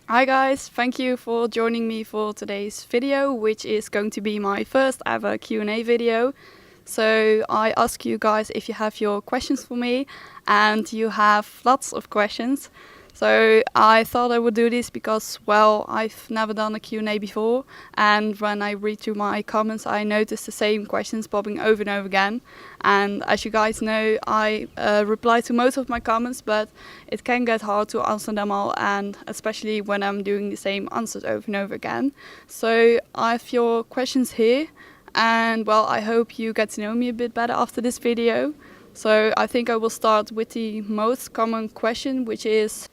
Hi guys, thank you for joining me for today's video, which is going to be my first ever Q&A video. So I ask you guys if you have your questions for me, and you have lots of questions. So I thought I would do this because, well, I've never done a Q&A before, and when I read through my comments I noticed the same questions popping over and over again. And as you guys know, I reply to most of my comments, but it can get hard to answer them all, and especially when I'm doing the same answers over and over again. So I have your questions here, and well, I hope you get to know me a bit better after this video. So I think I will start with the most common question, which is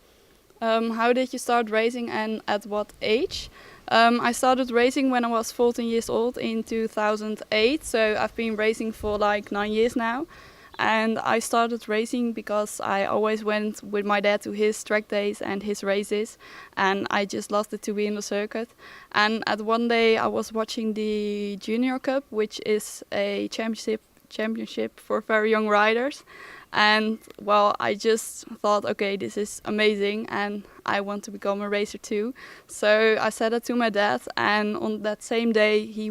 how did you start racing and at what age? I started racing when I was 14 years old in 2008, so I've been racing for like 9 years now. And I started racing because I always went with my dad to his track days and his races, and I just loved it to be in the circuit. And at one day I was watching the Junior Cup, which is a championship for very young riders. And well, I just thought, okay, this is amazing and I want to become a racer too. So I said that to my dad, and on that same day he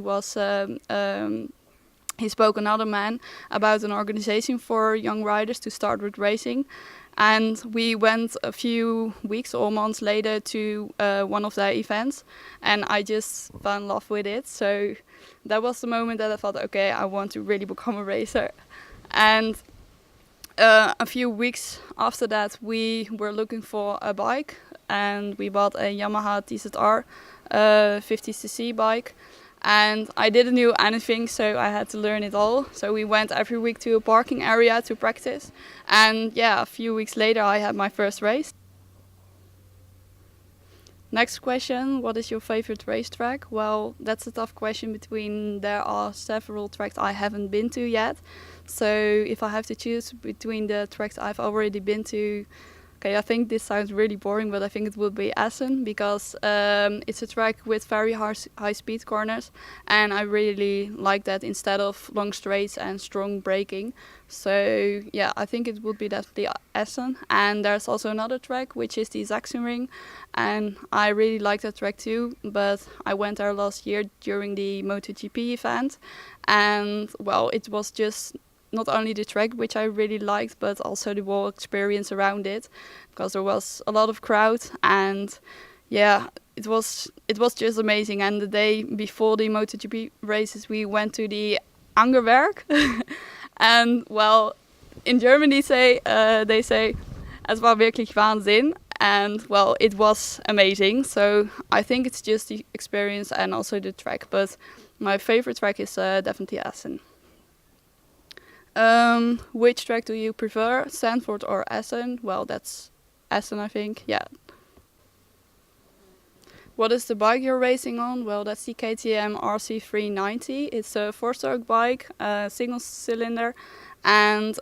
spoke another man about an organization for young riders to start with racing. And we went a few weeks or months later to one of their events, and I just fell in love with it. So that was the moment that I thought, okay, I want to really become a racer. And a few weeks after that we were looking for a bike, and we bought a Yamaha TZR 50cc bike. And I didn't know anything, so I had to learn it all. So we went every week to a parking area to practice. And yeah, a few weeks later I had my first race. Next question, what is your favorite racetrack? Well, that's a tough question. There are several tracks I haven't been to yet. So if I have to choose between the tracks I've already been to, okay, I think this sounds really boring, but I think it would be Essen, because it's a track with very high speed corners, and I really like that instead of long straights and strong braking. So yeah, I think it would be definitely Essen. And there's also another track, which is the Sachsenring, and I really like that track too, but I went there last year during the MotoGP event, and well, it was just not only the track which I really liked, but also the whole experience around it, because there was a lot of crowd, and yeah, it was just amazing. And the day before the MotoGP races we went to the Angerwerk and well, in Germany they say es war wirklich Wahnsinn, and well, it was amazing. So I think it's just the experience and also the track, but my favorite track is definitely Essen. Which track do you prefer, Zandvoort or Essen? Well, that's Essen, I think, yeah. What is the bike you're racing on? Well, that's the KTM RC390. It's a 4-stroke bike, single cylinder, and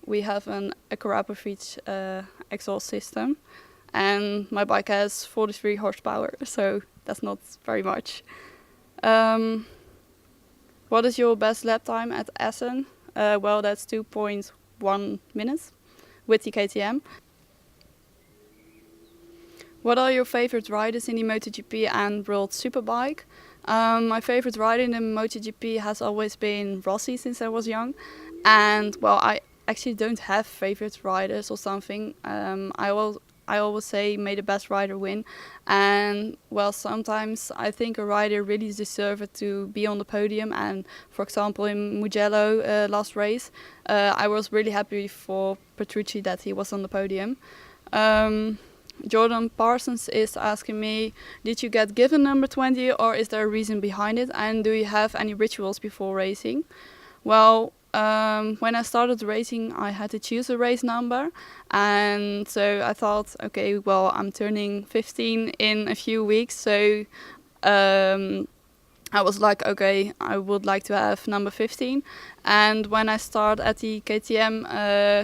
we have an Aquarapovich exhaust system. And my bike has 43 horsepower, so that's not very much. What is your best lap time at Essen? Well, that's 2.1 minutes with the KTM. What are your favorite riders in the MotoGP and World Superbike? My favorite rider in the MotoGP has always been Rossi since I was young. And well, I actually don't have favorite riders or something. I always say may the best rider win. And well, sometimes I think a rider really deserves to be on the podium. And for example, in Mugello last race, I was really happy for Petrucci that he was on the podium. Jordan Parsons is asking me, did you get given number 20 or is there a reason behind it? And do you have any rituals before racing? Well, when I started racing I had to choose a race number, and so I thought, okay, well, I'm turning 15 in a few weeks, so I was like, okay, I would like to have number 15. And when I started at the KTM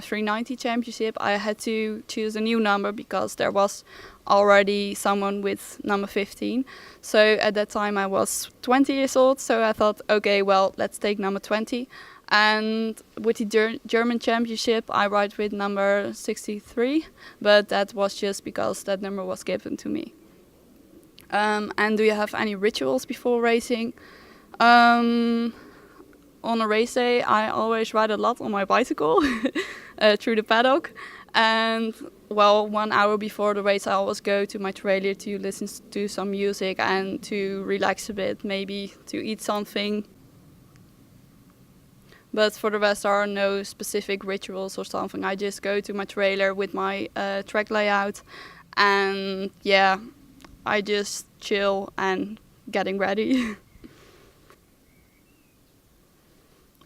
390 championship, I had to choose a new number because there was already someone with number 15. So at that time I was 20 years old, so I thought, okay, well, let's take number 20. And with the German championship, I ride with number 63, but that was just because that number was given to me. And do you have any rituals before racing? On a race day, I always ride a lot on my bicycle through the paddock. And well, 1 hour before the race, I always go to my trailer to listen to some music and to relax a bit, maybe to eat something. But for the rest, there are no specific rituals or something. I just go to my trailer with my track layout, and yeah, I just chill and getting ready.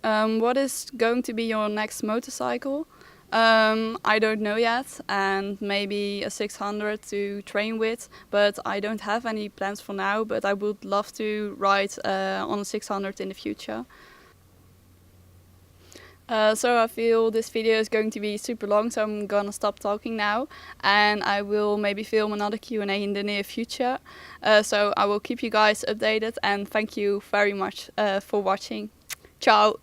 What is going to be your next motorcycle? I don't know yet, and maybe a 600 to train with, but I don't have any plans for now, but I would love to ride on a 600 in the future. So I feel this video is going to be super long, so I'm gonna stop talking now, and I will maybe film another Q&A in the near future. So I will keep you guys updated, and thank you very much for watching. Ciao!